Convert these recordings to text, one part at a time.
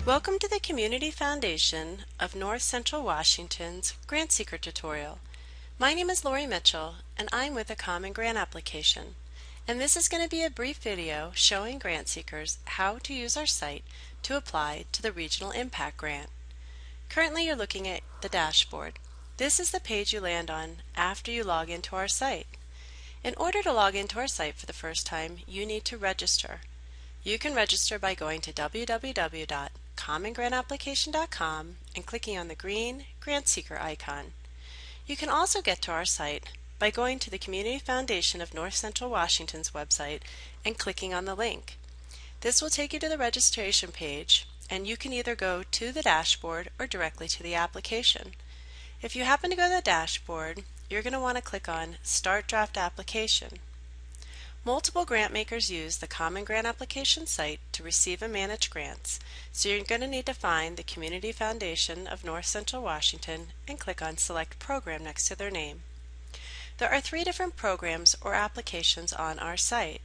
Welcome to the Community Foundation of North Central Washington's Grantseeker tutorial. My name is Lori Mitchell and I'm with a Common Grant application. And this is going to be a brief video showing grant seekers how to use our site to apply to the Regional Impact Grant. Currently you're looking at the dashboard. This is the page you land on after you log into our site. In order to log into our site for the first time, you need to register. You can register by going to www.commongranapplication.com and clicking on the green Grantseeker icon. You can also get to our site by going to the Community Foundation of North Central Washington's website and clicking on the link. This will take you to the registration page, and you can either go to the dashboard or directly to the application. If you happen to go to the dashboard, you're going to want to click on Start Draft Application. Multiple grant makers use the Common Grant Application site to receive and manage grants, so you're going to need to find the Community Foundation of North Central Washington and click on Select Program next to their name. There are 3 different programs or applications on our site.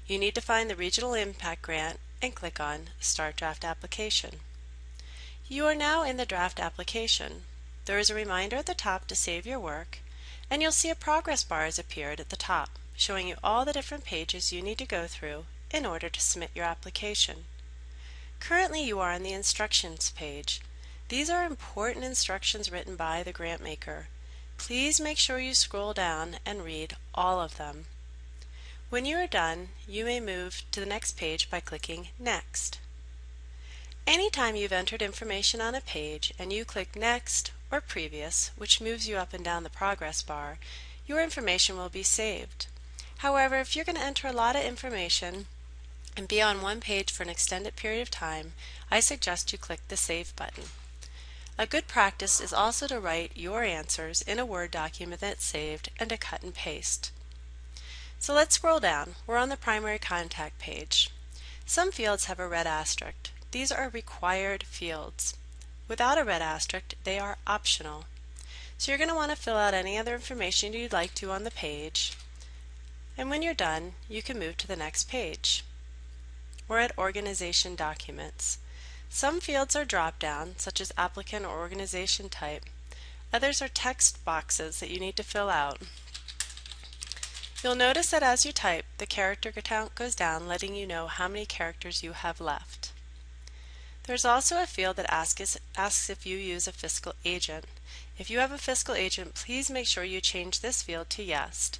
You need to find the Regional Impact Grant and click on Start Draft Application. You are now in the draft application. There is a reminder at the top to save your work, and you'll see a progress bar has appeared at the top, showing you all the different pages you need to go through in order to submit your application. Currently you are on the instructions page. These are important instructions written by the grant maker. Please make sure you scroll down and read all of them. When you are done, you may move to the next page by clicking Next. Anytime you've entered information on a page and you click Next or Previous, which moves you up and down the progress bar, your information will be saved. However, if you're going to enter a lot of information and be on one page for an extended period of time, I suggest you click the Save button. A good practice is also to write your answers in a Word document that's saved and to cut and paste. So let's scroll down. We're on the primary contact page. Some fields have a red asterisk. These are required fields. Without a red asterisk, they are optional. So you're going to want to fill out any other information you'd like to on the page. And when you're done, you can move to the next page. We're at Organization Documents. Some fields are drop-down, such as applicant or organization type. Others are text boxes that you need to fill out. You'll notice that as you type, the character count goes down, letting you know how many characters you have left. There's also a field that asks if you use a fiscal agent. If you have a fiscal agent, please make sure you change this field to Yes.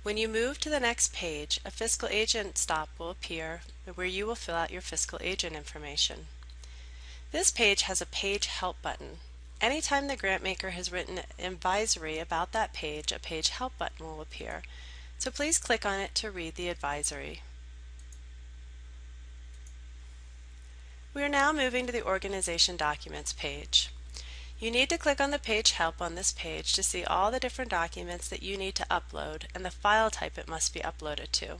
When you move to the next page, a fiscal agent stop will appear where you will fill out your fiscal agent information. This page has a Page Help button. Anytime the grant maker has written an advisory about that page, a Page Help button will appear. So please click on it to read the advisory. We are now moving to the Organization Documents page. You need to click on the Page Help on this page to see all the different documents that you need to upload and the file type it must be uploaded to.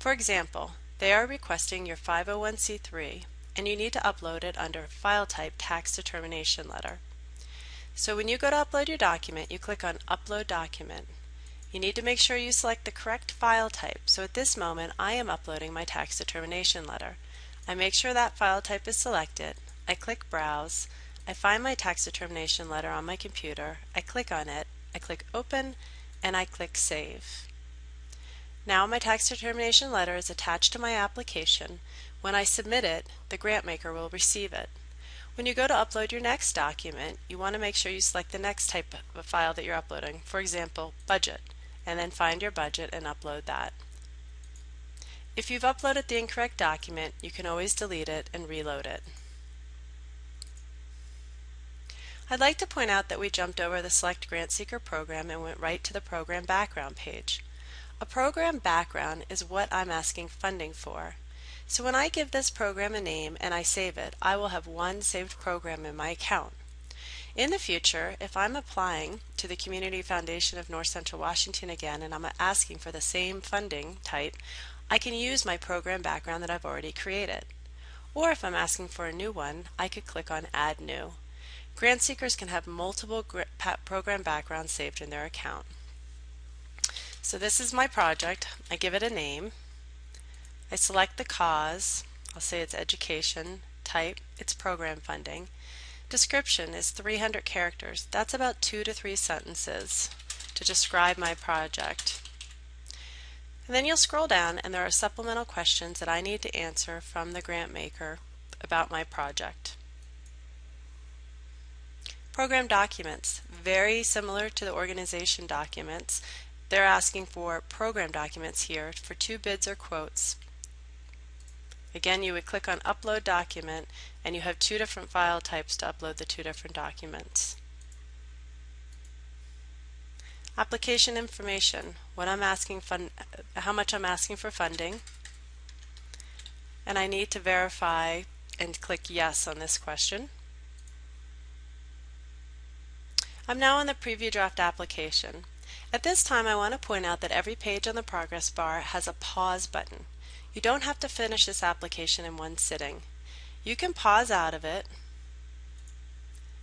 For example, they are requesting your 501c3 and you need to upload it under File Type Tax Determination Letter. So when you go to upload your document, you click on Upload Document. You need to make sure you select the correct file type. So at this moment, I am uploading my tax determination letter. I make sure that file type is selected. I click Browse. I find my tax determination letter on my computer, I click on it, I click Open, and I click Save. Now my tax determination letter is attached to my application. When I submit it, the grant maker will receive it. When you go to upload your next document, you want to make sure you select the next type of file that you're uploading, for example, budget, and then find your budget and upload that. If you've uploaded the incorrect document, you can always delete it and reload it. I'd like to point out that we jumped over the Select Grant Seeker program and went right to the Program Background page. A program background is what I'm asking funding for. So when I give this program a name and I save it, I will have one saved program in my account. In the future, if I'm applying to the Community Foundation of North Central Washington again and I'm asking for the same funding type, I can use my program background that I've already created. Or if I'm asking for a new one, I could click on Add New. Grant seekers can have multiple program backgrounds saved in their account. So this is my project. I give it a name. I select the cause. I'll say it's education, Type, it's program funding. Description is 300 characters. That's about 2 to 3 sentences to describe my project. And then you'll scroll down and there are supplemental questions that I need to answer from the grant maker about my project. Program documents, very similar to the organization documents. They're asking for program documents here for 2 bids or quotes. Again, you would click on Upload Document and you have 2 different file types to upload the 2 different documents. Application information, how much I'm asking for funding, and I need to verify and click Yes on this question. I'm now on the Preview Draft Application. At this time, I want to point out that every page on the progress bar has a pause button. You don't have to finish this application in one sitting. You can pause out of it.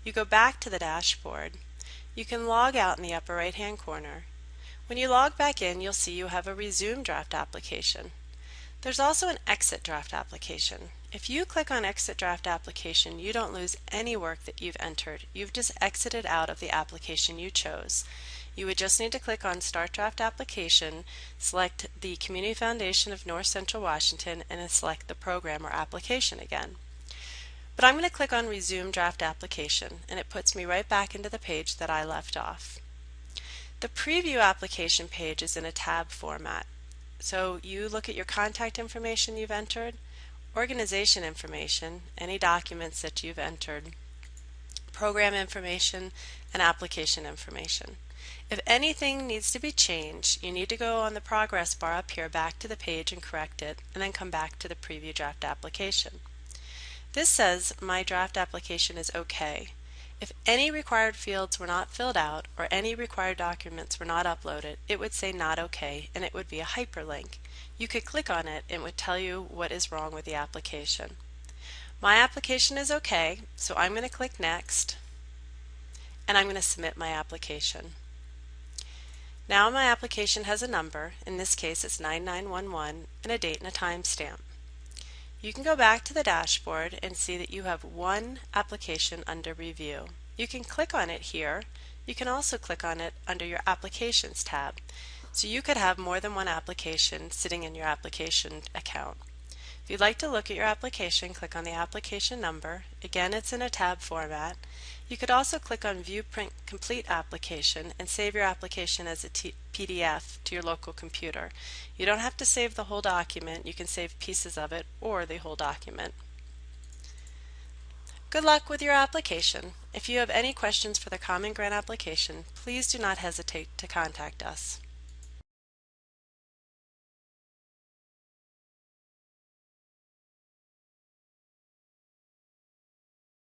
You go back to the dashboard. You can log out in the upper right-hand corner. When you log back in, you'll see you have a Resume Draft Application. There's also an Exit Draft Application. If you click on Exit Draft Application, you don't lose any work that you've entered. You've just exited out of the application you chose. You would just need to click on Start Draft Application, select the Community Foundation of North Central Washington, and then select the program or application again. But I'm going to click on Resume Draft Application, and it puts me right back into the page that I left off. The Preview Application page is in a tab format. So you look at your contact information you've entered, organization information, any documents that you've entered, program information, and application information. If anything needs to be changed, you need to go on the progress bar up here back to the page and correct it, and then come back to the Preview Draft Application. This says my draft application is okay. If any required fields were not filled out or any required documents were not uploaded, it would say not okay and it would be a hyperlink. You could click on it and it would tell you what is wrong with the application. My application is okay, so I'm going to click Next and I'm going to submit my application. Now my application has a number, in this case it's 9911, and a date and a time stamp. You can go back to the dashboard and see that you have one application under review. You can click on it here. You can also click on it under your Applications tab. So you could have more than one application sitting in your application account. If you'd like to look at your application, click on the application number. Again, it's in a tab format. You could also click on View Print Complete Application and save your application as a PDF to your local computer. You don't have to save the whole document. You can save pieces of it or the whole document. Good luck with your application. If you have any questions for the Common Grant application, please do not hesitate to contact us.